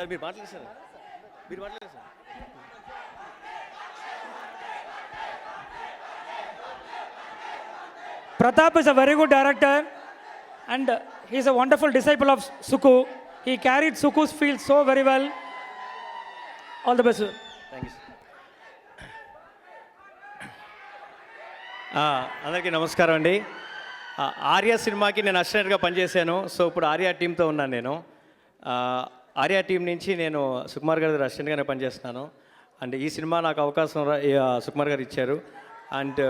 Sir మీరు మాట్లాడలేదు sir, మీరు మాట్లాడలేదు sir. Pratap is a very good director and he is a wonderful disciple of Suku. He carried Suku's field so very well. All the best, sir. Thank you sir. అందరికీ నమస్కారం అండి. ఆర్య సినిమాకి నేను అసిస్టెంట్గా పనిచేశాను. సో ఇప్పుడు ఆర్య టీంతో ఉన్నాను నేను. ఆర్య టీం నుంచి నేను సుకుమార్ గారి అసిస్టెంట్గానే పనిచేస్తున్నాను. అండ్ ఈ సినిమా నాకు అవకాశం సుకుమార్ గారు ఇచ్చారు. అండ్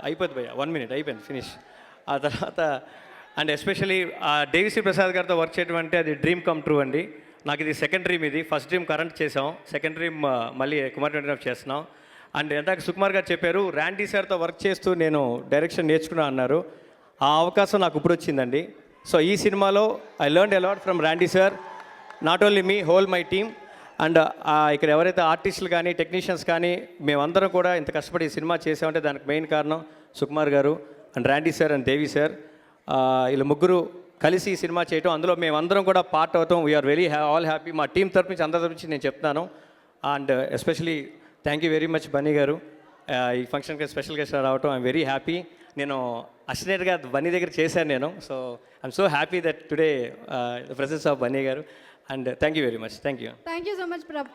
అయిపోద్ది భయ్య, 1 minute అయిపోయింది, ఫినిష్. ఆ తర్వాత అండ్ ఎస్పెషలీ దేవిశ్రీ ప్రసాద్ గారితో వర్క్ చేయడం అంటే అది డ్రీమ్ కమ్ ట్రూ అండి. నాకు ఇది సెకండ్ డ్రీమ్. ఇది ఫస్ట్ డ్రీమ్ కరెంట్ చేసాం, సెకండ్ డ్రీమ్ మళ్ళీ కుమార్ ట్వంటీ చేస్తున్నాం. అండ్ ఎందాక సుకుమార్ గారు చెప్పారు ర్యాండీ సార్తో వర్క్ చేస్తూ నేను డైరెక్షన్ నేర్చుకున్నా అన్నారు. ఆ అవకాశం నాకు ఇప్పుడు వచ్చిందండి. సో ఈ సినిమాలో I learned allot from Randy sir, not only me, whole my team. And ఇక్కడ ఎవరైతే ఆర్టిస్టులు కానీ టెక్నీషియన్స్ కానీ మేమందరం కూడా ఇంత కష్టపడి ఈ సినిమా చేసామంటే దానికి మెయిన్ కారణం సుకుమార్ గారు and Randy sir and Devi sir. వీళ్ళు ముగ్గురు కలిసి ఈ సినిమా చేయటం, అందులో మేమందరం కూడా పార్ట్ అవుతాం. We are very all happy. మా టీం తరపు నుంచి అందరి తరపు నుంచి నేను చెప్తున్నాను. And especially thank you very much Bunny garu, ఈ ఫంక్షన్కి స్పెషల్ గెస్ట్ రావటం. I'm very happy. నేను అసిస్టెంట్గా బన్నీ దగ్గర చేశాను నేను. So I'm so happy that today the presence of Bunny garu. And thank you very much. Thank you. Thank you so much, Prabhu.